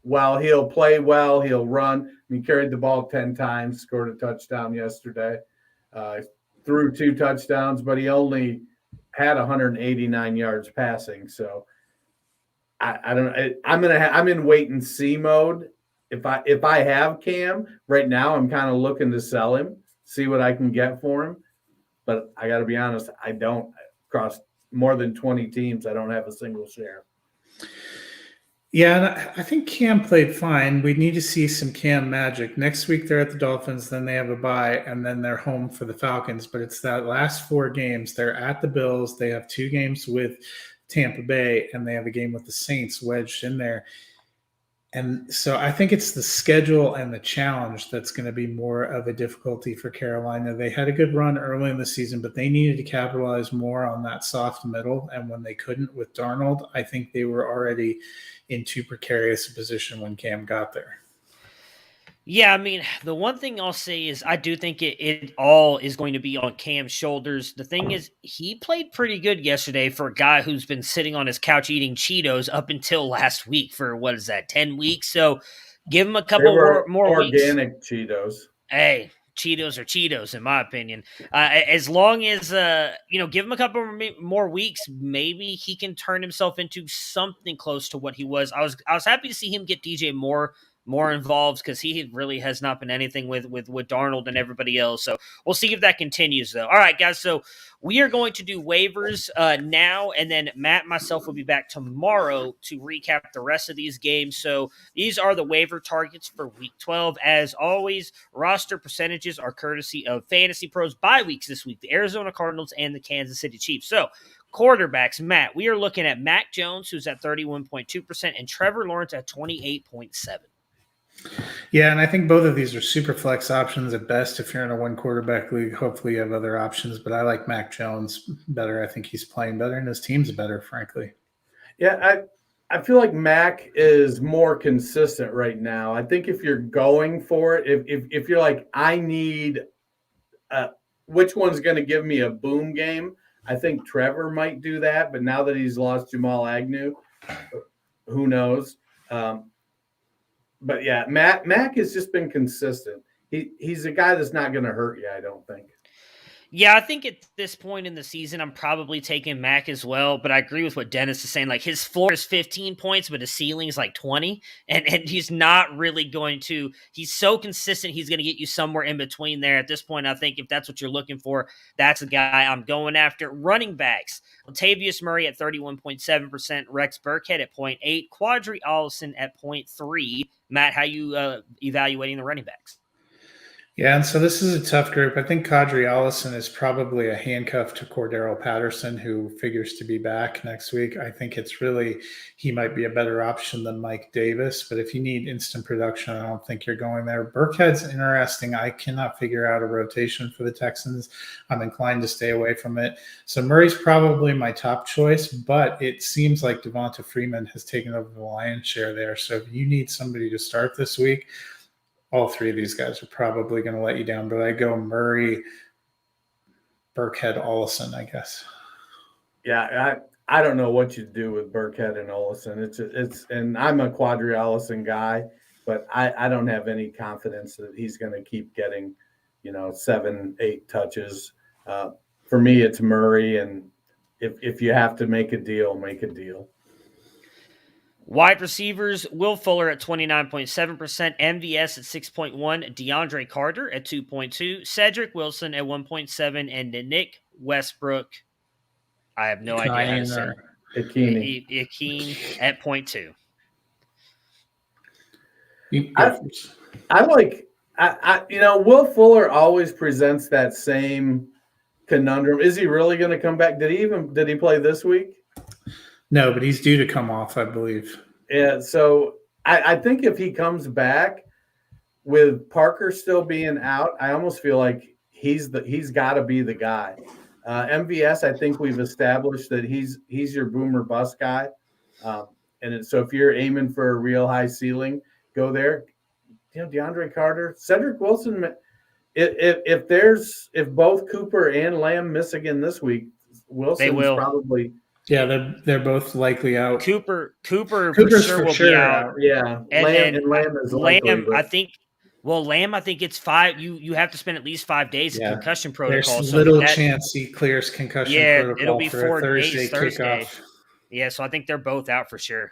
while he'll play well, he'll run. He carried the ball 10 times, scored a touchdown yesterday, threw 2 touchdowns, but he only had 189 yards passing. So I don't know. I'm in wait and see mode. If I have Cam right now, I'm kind of looking to sell him, see what I can get for him. But I got to be honest, I don't. Across more than 20 teams, I don't have a single share. Yeah, and I think Cam played fine. We need to see some Cam magic. Next week they're at the Dolphins, then they have a bye, and then they're home for the Falcons. But it's that last 4 games. They're at the Bills. They have 2 games with Tampa Bay, and they have a game with the Saints wedged in there. And so I think it's the schedule and the challenge that's going to be more of a difficulty for Carolina. They had a good run early in the season, but they needed to capitalize more on that soft middle. And when they couldn't with Darnold, I think they were already in too precarious a position when Cam got there. Yeah, I mean, the one thing I'll say is I do think it all is going to be on Cam's shoulders. The thing is, he played pretty good yesterday for a guy who's been sitting on his couch eating Cheetos up until last week for, 10 weeks? So give him a couple more weeks. Organic Cheetos. Hey, Cheetos are Cheetos, in my opinion. As long as, give him a couple more weeks, maybe he can turn himself into something close to what he was. I was happy to see him get DJ more involved because he really has not been anything with Darnold and everybody else. So we'll see if that continues, though. All right, guys. So we are going to do waivers now, and then Matt and myself will be back tomorrow to recap the rest of these games. So these are the waiver targets for Week 12. As always, roster percentages are courtesy of Fantasy Pros bye weeks this week, the Arizona Cardinals and the Kansas City Chiefs. So quarterbacks, Matt, we are looking at Mac Jones, who's at 31.2%, and Trevor Lawrence at 28.7%. Yeah, and I think both of these are super flex options at best. If you're in a 1 quarterback league, hopefully you have other options, but I like Mac Jones better. I think he's playing better and his team's better, frankly. Yeah, I feel like Mac is more consistent right now. I think if you're going for it, if you're like, I need which one's going to give me a boom game, I think Trevor might do that, but now that he's lost Jamal Agnew, who knows? But yeah, Mac has just been consistent. He's a guy that's not going to hurt you, I don't think. Yeah, I think at this point in the season, I'm probably taking Mac as well, but I agree with what Dennis is saying. Like, his floor is 15 points, but his ceiling is like 20, and he's not really going to – he's so consistent, he's going to get you somewhere in between there. At this point, I think if that's what you're looking for, that's a guy I'm going after. Running backs, Latavius Murray at 31.7%, Rex Burkhead at 0.8%, Quadri Allison at 0.3%. Matt, how you evaluating the running backs? Yeah, and so this is a tough group. I think Quadri Allison is probably a handcuff to Cordero Patterson, who figures to be back next week. I think he might be a better option than Mike Davis, but if you need instant production, I don't think you're going there. Burkhead's interesting. I cannot figure out a rotation for the Texans. I'm inclined to stay away from it. So Murray's probably my top choice, but it seems like Devonta Freeman has taken over the lion's share there. So if you need somebody to start this week, all 3 of these guys are probably going to let you down, but I go Murray, Burkhead, Allison, I guess. Yeah, I don't know what you do with Burkhead and Allison. And I'm a Quadri Allison guy, but I don't have any confidence that he's going to keep getting, 7-8 touches. For me, it's Murray, and if you have to make a deal, make a deal. Wide receivers, Will Fuller at 29.7%, MVS at 6.1, DeAndre Carter at 2.2, Cedric Wilson at 1.7, and Nick Westbrook, I have no idea how to say it, Akeen at 0.2. Will Fuller always presents that same conundrum. Is he really going to come back? Did he play this week? No, but he's due to come off, I believe. Yeah, so I think if he comes back with Parker still being out, I almost feel like he's got to be the guy. MVS, I think we've established that he's your boomer bust guy, so if you're aiming for a real high ceiling, go there. DeAndre Carter, Cedric Wilson. If both Cooper and Lamb miss again this week, Wilson's probably. Yeah, they're both likely out. Cooper's for sure will sure be out. Yeah, and Lamb is likely. Lamb, I think it's 5. You have to spend at least 5 days in concussion protocol. There's little chance he clears concussion protocol. It'll be for 4 Thursday days Thursday. Kickoff. Yeah, so I think they're both out for sure.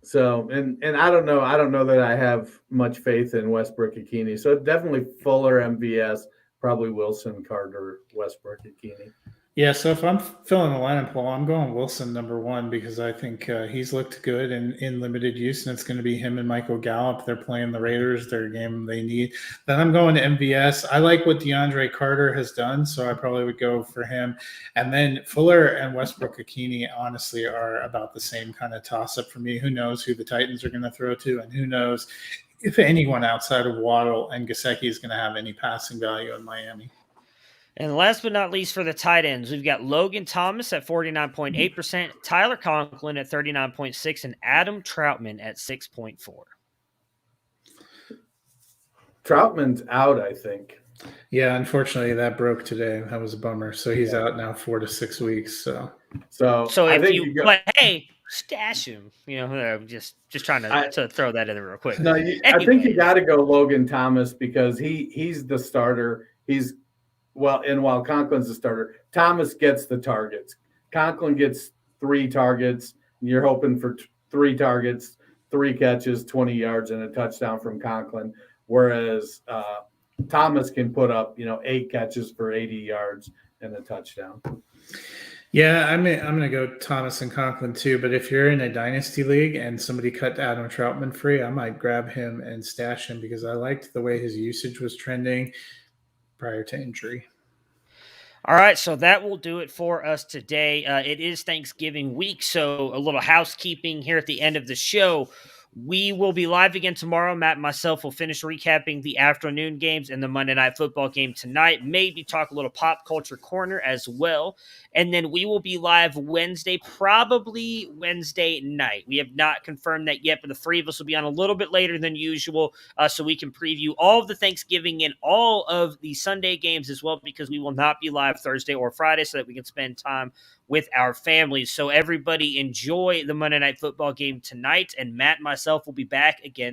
So and I don't know that I have much faith in Westbrook Akini. So definitely Fuller, MVS, probably Wilson, Carter, Westbrook Akini. Yeah, so if I'm filling the lineup poll, I'm going Wilson number 1 because I think he's looked good in limited use, and it's going to be him and Michael Gallup. They're playing the Raiders, their game they need. Then I'm going to MVS. I like what DeAndre Carter has done, so I probably would go for him. And then Fuller and Westbrook Akini, honestly, are about the same kind of toss-up for me. Who knows who the Titans are going to throw to, and who knows if anyone outside of Waddle and Gesicki is going to have any passing value in Miami. And last but not least for the tight ends, we've got Logan Thomas at 49.8%, Tyler Conklin at 39.6%, and Adam Troutman at 6.4%. Troutman's out, I think. Yeah, unfortunately, that broke today. That was a bummer. So he's out now 4 to 6 weeks. So if but hey, stash him. Just trying to throw that in there real quick. No, I think you got to go Logan Thomas because he's the starter. While Conklin's the starter, Thomas gets the targets. Conklin gets 3 targets. You're hoping for 3 targets, 3 catches, 20 yards, and a touchdown from Conklin. Whereas Thomas can put up, 8 catches for 80 yards and a touchdown. Yeah, I'm going to go Thomas and Conklin too. But if you're in a dynasty league and somebody cut Adam Troutman free, I might grab him and stash him because I liked the way his usage was trending prior to injury. All right, so that will do it for us today. It is Thanksgiving week, so a little housekeeping here at the end of the show. We will be live again tomorrow. Matt and myself will finish recapping the afternoon games and the Monday Night Football game tonight. Maybe talk a little pop culture corner as well. And then we will be live Wednesday, probably Wednesday night. We have not confirmed that yet, but the 3 of us will be on a little bit later than usual so we can preview all of the Thanksgiving and all of the Sunday games as well, because we will not be live Thursday or Friday so that we can spend time with our families. So everybody enjoy the Monday Night Football game tonight, and Matt and myself will be back again